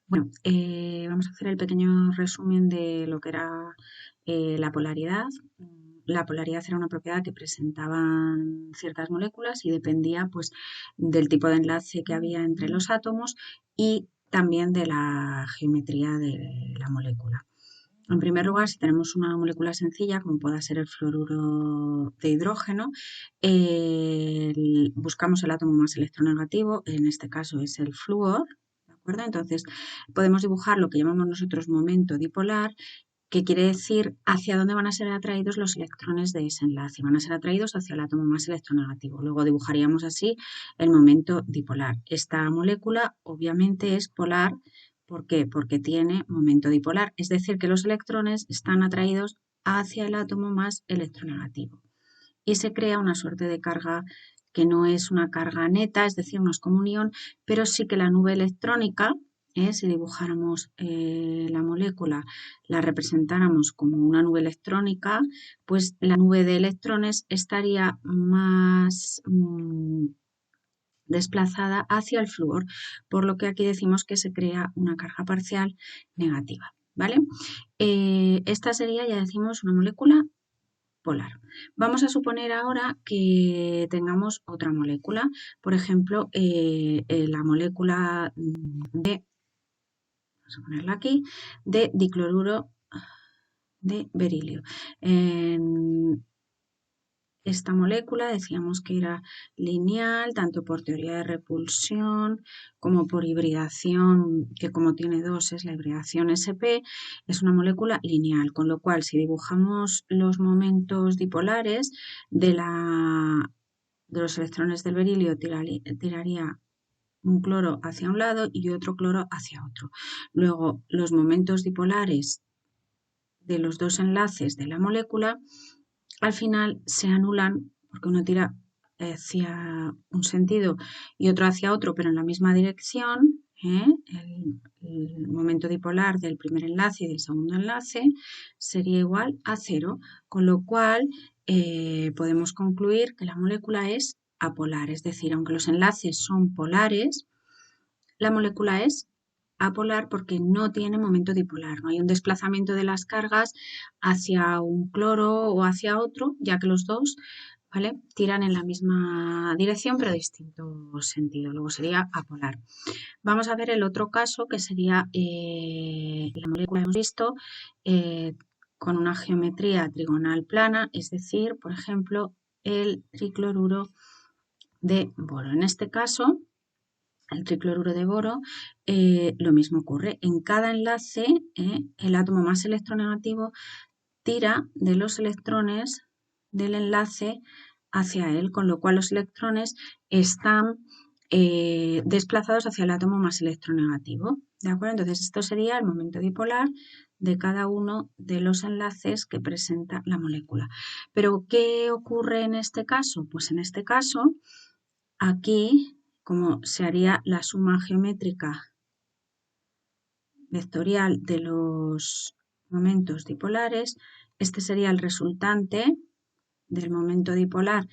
Bueno, vamos a hacer el pequeño resumen de lo que era la polaridad. La polaridad era una propiedad que presentaban ciertas moléculas y dependía pues, del tipo de enlace que había entre los átomos y también de la geometría de la molécula. En primer lugar, si tenemos una molécula sencilla, como pueda ser el fluoruro de hidrógeno, buscamos el átomo más electronegativo, en este caso es el flúor, ¿de acuerdo? Entonces, podemos dibujar lo que llamamos nosotros momento dipolar, que quiere decir hacia dónde van a ser atraídos los electrones de ese enlace. Van a ser atraídos hacia el átomo más electronegativo. Luego dibujaríamos así el momento dipolar. Esta molécula obviamente es polar. ¿Por qué? Porque tiene momento dipolar, es decir, que los electrones están atraídos hacia el átomo más electronegativo. Y se crea una suerte de carga que no es una carga neta, es decir, no es como un ion, pero sí que la nube electrónica, si dibujáramos la molécula, la representáramos como una nube electrónica, pues la nube de electrones estaría más desplazada hacia el flúor, por lo que aquí decimos que se crea una carga parcial negativa, ¿vale? Esta sería, ya decimos, una molécula polar. Vamos a suponer ahora que tengamos otra molécula, por ejemplo, la molécula de, vamos a ponerla aquí, de dicloruro de berilio. Esta molécula decíamos que era lineal, tanto por teoría de repulsión como por hibridación, que como tiene dos es la hibridación SP, es una molécula lineal, con lo cual si dibujamos los momentos dipolares de los electrones del berilio tiraría un cloro hacia un lado y otro cloro hacia otro. Luego, los momentos dipolares de los dos enlaces de la molécula al final se anulan porque uno tira hacia un sentido y otro hacia otro, pero en la misma dirección. El momento dipolar del primer enlace y del segundo enlace sería igual a 0, con lo cual podemos concluir que la molécula es apolar, es decir, aunque los enlaces son polares, la molécula es apolar porque no tiene momento dipolar, no hay un desplazamiento de las cargas hacia un cloro o hacia otro, ya que los dos, ¿vale?, tiran en la misma dirección pero distinto sentido, luego sería apolar. Vamos a ver el otro caso que sería la molécula que hemos visto con una geometría trigonal plana, es decir, por ejemplo, el tricloruro de boro. En este caso, el tricloruro de boro, lo mismo ocurre. En cada enlace, el átomo más electronegativo tira de los electrones del enlace hacia él, con lo cual los electrones están desplazados hacia el átomo más electronegativo. ¿De acuerdo? Entonces, esto sería el momento dipolar de cada uno de los enlaces que presenta la molécula. Pero, ¿qué ocurre en este caso? Pues en este caso, aquí, como se haría la suma geométrica vectorial de los momentos dipolares, este sería el resultante del momento dipolar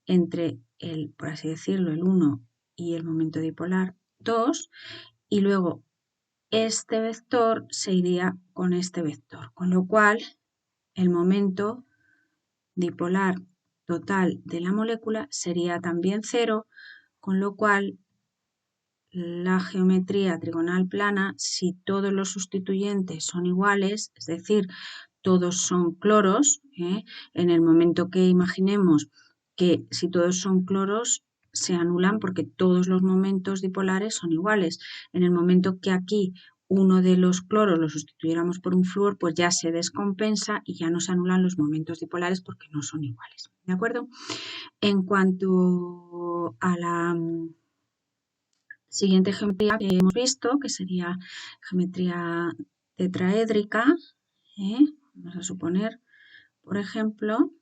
entre el, por así decirlo, el 1 y el momento dipolar 2, y luego este vector se iría con este vector, con lo cual el momento dipolar total de la molécula sería también 0, con lo cual la geometría trigonal plana, si todos los sustituyentes son iguales, es decir, todos son cloros, en el momento que imaginemos que si todos son cloros se anulan porque todos los momentos dipolares son iguales. En el momento que aquí uno de los cloros lo sustituyéramos por un flúor, pues ya se descompensa y ya no se anulan los momentos dipolares porque no son iguales. ¿De acuerdo? En cuanto a la siguiente geometría que hemos visto, que sería geometría tetraédrica, vamos a suponer, por ejemplo,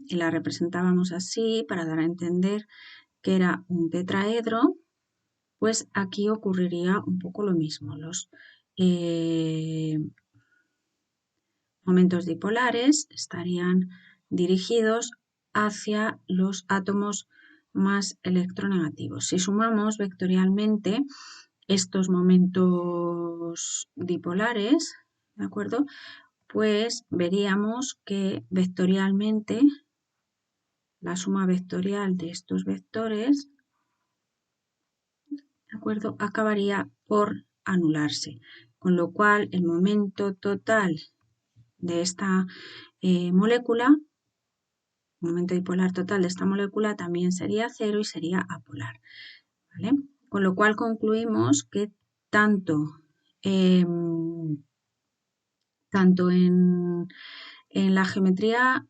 y la representábamos así para dar a entender que era un tetraedro, pues aquí ocurriría un poco lo mismo. Los momentos dipolares estarían dirigidos hacia los átomos más electronegativos. Si sumamos vectorialmente estos momentos dipolares, ¿de acuerdo? Pues veríamos que vectorialmente la suma vectorial de estos vectores, ¿de acuerdo?, acabaría por anularse, con lo cual el momento total de esta molécula, momento dipolar total de esta molécula también sería 0 y sería apolar, ¿vale? Con lo cual concluimos que tanto, tanto en la geometría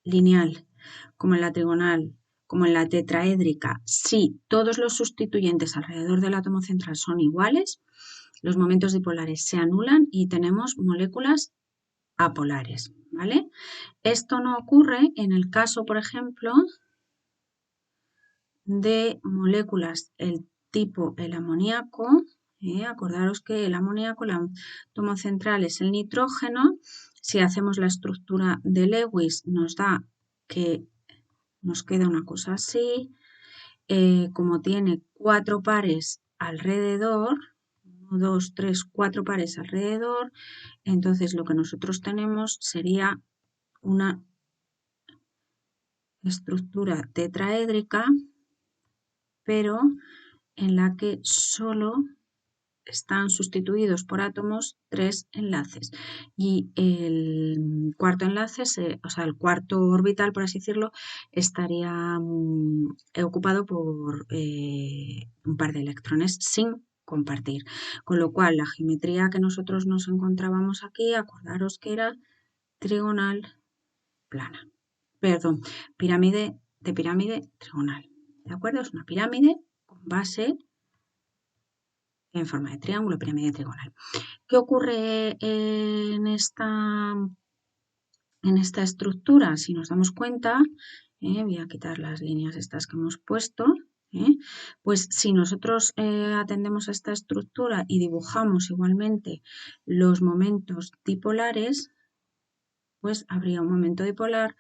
lineal, como en la trigonal, como en la tetraédrica, si todos los sustituyentes alrededor del átomo central son iguales, los momentos dipolares se anulan y tenemos moléculas apolares, ¿vale? Esto no ocurre en el caso, por ejemplo, de moléculas el tipo el amoníaco. Acordaros que el amoníaco, el átomo central es el nitrógeno. Si hacemos la estructura de Lewis nos da que nos queda una cosa así. Como tiene 4 pares alrededor, 1, 2, 3, 4 pares alrededor, entonces lo que nosotros tenemos sería una estructura tetraédrica, pero en la que solo están sustituidos por átomos 3 enlaces y el cuarto enlace, o sea, el cuarto orbital, por así decirlo, estaría ocupado por un par de electrones sin compartir. Con lo cual, la geometría que nosotros nos encontrábamos aquí, acordaros que era trigonal plana. Perdón, pirámide trigonal. ¿De acuerdo? Es una pirámide con base en forma de triángulo, pirámide trigonal. ¿Qué ocurre en esta estructura? Si nos damos cuenta, voy a quitar las líneas estas que hemos puesto, pues si nosotros atendemos a esta estructura y dibujamos igualmente los momentos dipolares, pues habría un momento dipolar,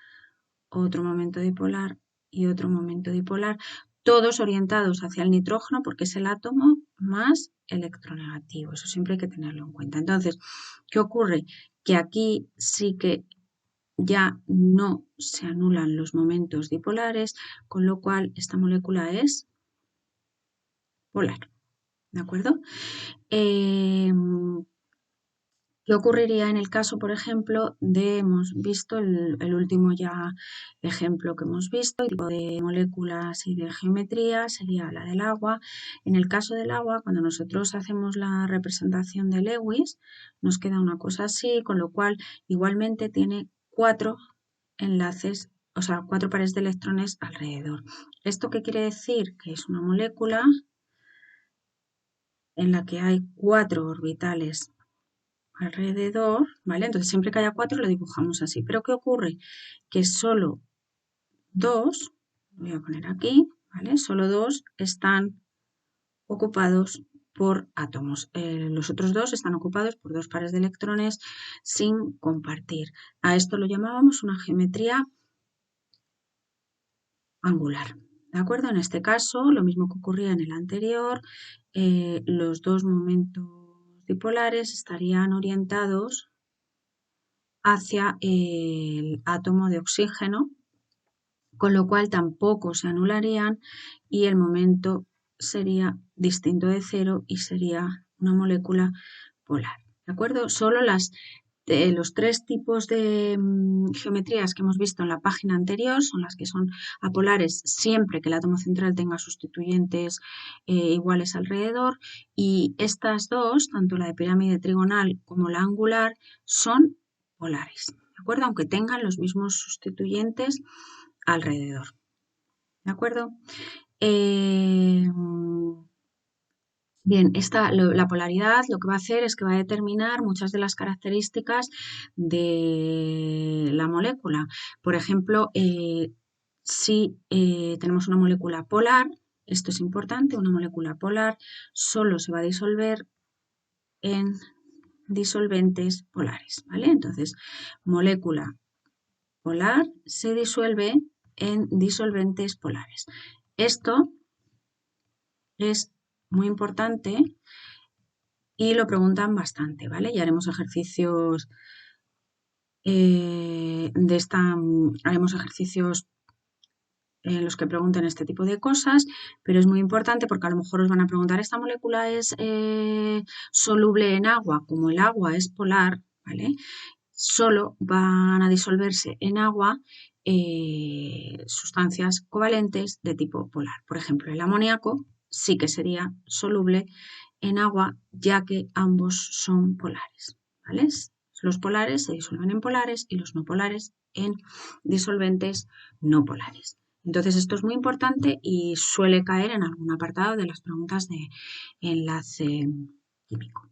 otro momento dipolar y otro momento dipolar, todos orientados hacia el nitrógeno porque es el átomo más electronegativo. Eso siempre hay que tenerlo en cuenta. Entonces, ¿qué ocurre? Que aquí sí que ya no se anulan los momentos dipolares, con lo cual esta molécula es polar. ¿De acuerdo? ¿Qué ocurriría en el caso, por ejemplo, hemos visto el último ya ejemplo que hemos visto, el tipo de moléculas y de geometría sería la del agua? En el caso del agua, cuando nosotros hacemos la representación de Lewis, nos queda una cosa así, con lo cual igualmente tiene 4 enlaces, o sea, 4 pares de electrones alrededor. ¿Esto qué quiere decir? Que es una molécula en la que hay 4 orbitales alrededor, ¿vale? Entonces siempre que haya 4 lo dibujamos así. Pero ¿qué ocurre? Que solo 2, voy a poner aquí, ¿vale? Solo 2 están ocupados por átomos. Los otros 2 están ocupados por 2 pares de electrones sin compartir. A esto lo llamábamos una geometría angular. ¿De acuerdo? En este caso, lo mismo que ocurría en el anterior, los dos momentos dipolares estarían orientados hacia el átomo de oxígeno, con lo cual tampoco se anularían y el momento sería distinto de 0 y sería una molécula polar. ¿De acuerdo? Solo los 3 tipos de geometrías que hemos visto en la página anterior son las que son apolares siempre que el átomo central tenga sustituyentes iguales alrededor, y estas dos, tanto la de pirámide trigonal como la angular, son polares, ¿de acuerdo? Aunque tengan los mismos sustituyentes alrededor, ¿de acuerdo? Bien, la polaridad lo que va a hacer es que va a determinar muchas de las características de la molécula. Por ejemplo, si tenemos una molécula polar, esto es importante, una molécula polar solo se va a disolver en disolventes polares, ¿vale? Entonces, molécula polar se disuelve en disolventes polares. Esto es muy importante y lo preguntan bastante, ¿vale? Y haremos ejercicios haremos ejercicios en los que pregunten este tipo de cosas, pero es muy importante porque a lo mejor os van a preguntar, ¿esta molécula es soluble en agua? Como el agua es polar, ¿vale? Solo van a disolverse en agua sustancias covalentes de tipo polar. Por ejemplo, el amoníaco sí que sería soluble en agua, ya que ambos son polares, ¿vale? Los polares se disuelven en polares y los no polares en disolventes no polares. Entonces, esto es muy importante y suele caer en algún apartado de las preguntas de enlace químico.